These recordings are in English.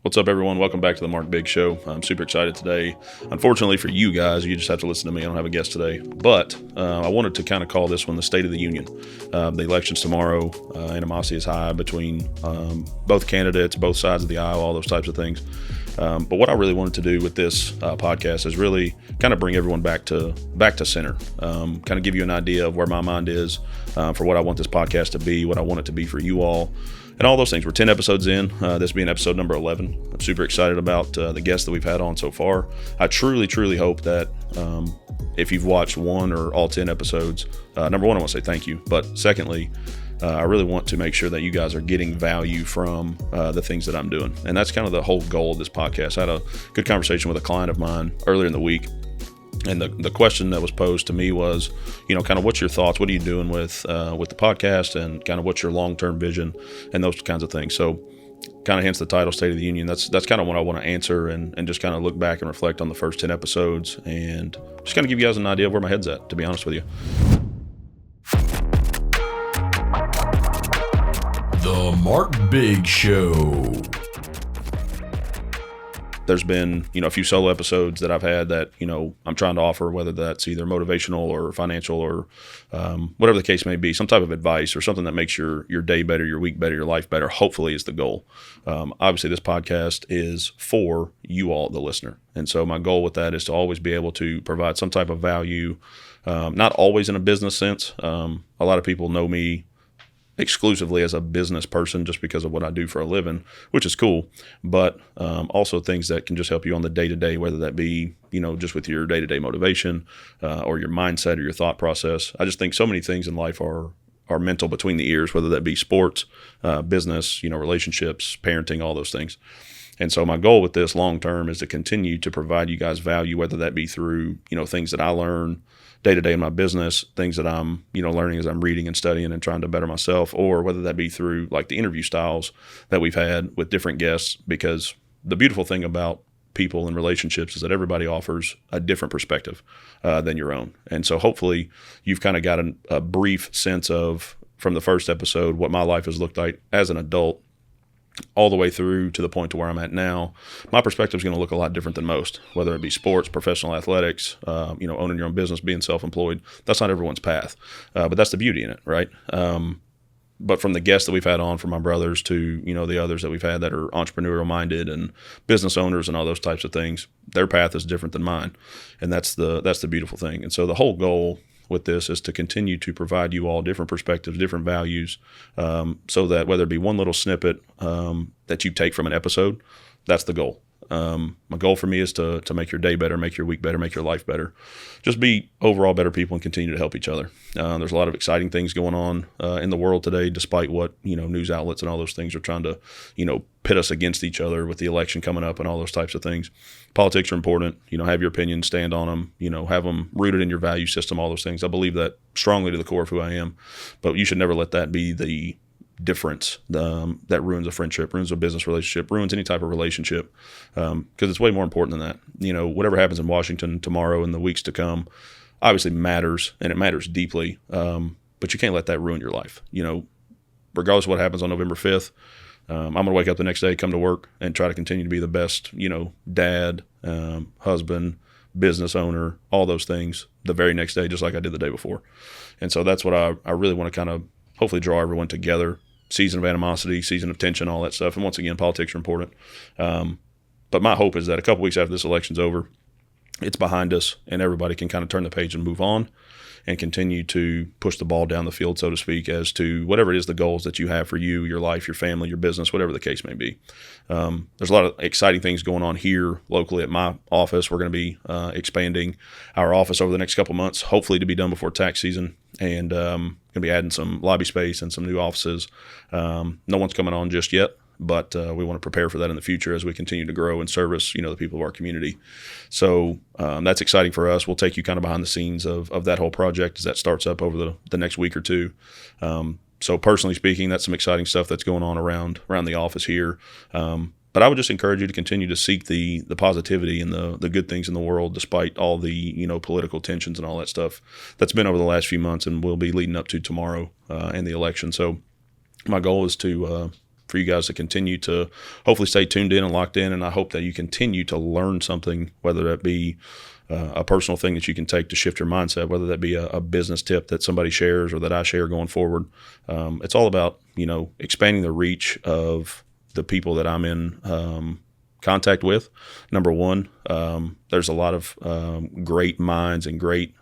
What's up, everyone? Welcome back to the Mark Big Show. I'm super excited today. Unfortunately for you guys, you just have to listen to me. I don't have a guest today. But I wanted to kind of call this one the State of the Union. The election's tomorrow. Animosity is high between both candidates, both sides of the aisle, all those types of things. But what I really wanted to do with this podcast is really kind of bring everyone back to center, kind of give you an idea of where my mind is for what I want this podcast to be, what I want it to be for you all, and all those things. We're 10 episodes in, this being episode number 11. I'm super excited about the guests that we've had on so far. I truly, truly hope that if you've watched one or all 10 episodes, number one, I want to say thank you. But secondly, I really want to make sure that you guys are getting value from the things that I'm doing. And that's kind of the whole goal of this podcast. I had a good conversation with a client of mine earlier in the week. And the question that was posed to me was, kind of what's your thoughts? What are you doing with the podcast, and kind of what's your long-term vision and those kinds of things? So kind of hence the title, State of the Union. That's kind of what I want to answer and just kind of look back and reflect on the first 10 episodes and just kind of give you guys an idea of where my head's at, to be honest with you. The Mark Big Show. There's been, a few solo episodes that I've had that, I'm trying to offer, whether that's either motivational or financial or whatever the case may be, some type of advice or something that makes your day better, your week better, your life better, hopefully is the goal. Obviously, this podcast is for you all, the listener. And so my goal with that is to always be able to provide some type of value, not always in a business sense. A lot of people know me exclusively as a business person just because of what I do for a living, which is cool, but also things that can just help you on the day-to-day, whether that be, just with your day-to-day motivation or your mindset or your thought process. I just think so many things in life are mental between the ears, whether that be sports, business, relationships, parenting, all those things. And so my goal with this long-term is to continue to provide you guys value, whether that be through, things that I learn day-to-day in my business, things that I'm, learning as I'm reading and studying and trying to better myself, or whether that be through like the interview styles that we've had with different guests, because the beautiful thing about people and relationships is that everybody offers a different perspective than your own. And so hopefully you've kind of got a brief sense of, from the first episode, what my life has looked like as an adult, all the way through to the point to where I'm at now. My perspective is going to look a lot different than most, whether it be sports, professional athletics, owning your own business, being self-employed. That's not everyone's path, but that's the beauty in it, right? But from the guests that we've had on, from my brothers to, the others that we've had that are entrepreneurial minded and business owners and all those types of things, their path is different than mine. And that's the beautiful thing. And so the whole goal with this is to continue to provide you all different perspectives, different values, so that whether it be one little snippet that you take from an episode, that's the goal. My goal for me is to make your day better, make your week better, make your life better. Just be overall better people and continue to help each other. There's a lot of exciting things going on in the world today, despite what, news outlets and all those things are trying to, pit us against each other with the election coming up and all those types of things. Politics are important. Have your opinion, stand on them, have them rooted in your value system, all those things. I believe that strongly to the core of who I am, but you should never let that be the difference that ruins a friendship, ruins a business relationship, ruins any type of relationship, because it's way more important than that. Whatever happens in Washington tomorrow and the weeks to come obviously matters, and it matters deeply, but you can't let that ruin your life. Regardless of what happens on November 5th, I'm going to wake up the next day, come to work, and try to continue to be the best, dad, husband, business owner, all those things the very next day, just like I did the day before. And so that's what I really want to kind of hopefully draw everyone together. Season of animosity, season of tension, all that stuff. And once again, politics are important. But my hope is that a couple weeks after this election's over, it's behind us and everybody can kind of turn the page and move on and continue to push the ball down the field, so to speak, as to whatever it is the goals that you have for you, your life, your family, your business, whatever the case may be. There's a lot of exciting things going on here locally at my office. We're going to be expanding our office over the next couple months, hopefully to be done before tax season, and going to be adding some lobby space and some new offices. No one's coming on just yet, but we want to prepare for that in the future as we continue to grow and service, the people of our community. So that's exciting for us. We'll take you kind of behind the scenes of that whole project as that starts up over the next week or two. So personally speaking, that's some exciting stuff that's going on around the office here. But I would just encourage you to continue to seek the positivity and the good things in the world, despite all the political tensions and all that stuff that's been over the last few months and will be leading up to tomorrow and the election. So my goal is to for you guys to continue to hopefully stay tuned in and locked in. And I hope that you continue to learn something, whether that be a personal thing that you can take to shift your mindset, whether that be a business tip that somebody shares or that I share going forward. It's all about, expanding the reach of the people that I'm in contact with. Number one, there's a lot of great minds and great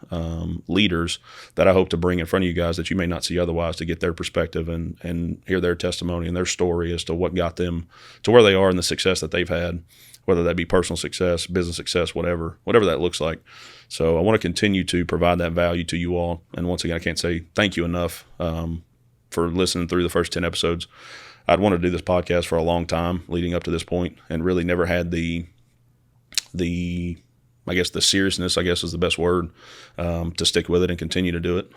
leaders that I hope to bring in front of you guys that you may not see otherwise, to get their perspective and hear their testimony and their story as to what got them to where they are and the success that they've had, whether that be personal success, business success, whatever that looks like. So I want to continue to provide that value to you all. And once again, I can't say thank you enough for listening through the first 10 episodes. I'd wanted to do this podcast for a long time leading up to this point, and really never had the seriousness, I guess is the best word, to stick with it and continue to do it.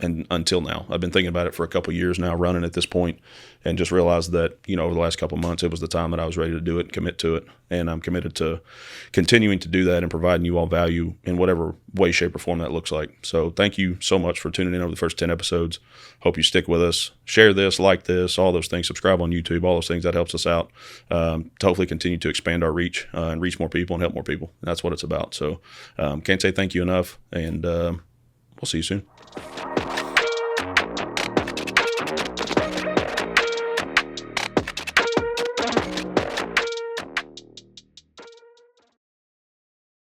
And until now, I've been thinking about it for a couple of years now, running at this point, and just realized that, over the last couple of months, it was the time that I was ready to do it and commit to it. And I'm committed to continuing to do that and providing you all value in whatever way, shape, or form that looks like. So thank you so much for tuning in over the first 10 episodes. Hope you stick with us. Share this, like this, all those things. Subscribe on YouTube, all those things. That helps us out to hopefully continue to expand our reach and reach more people and help more people. And that's what it's about. So can't say thank you enough, and we'll see you soon.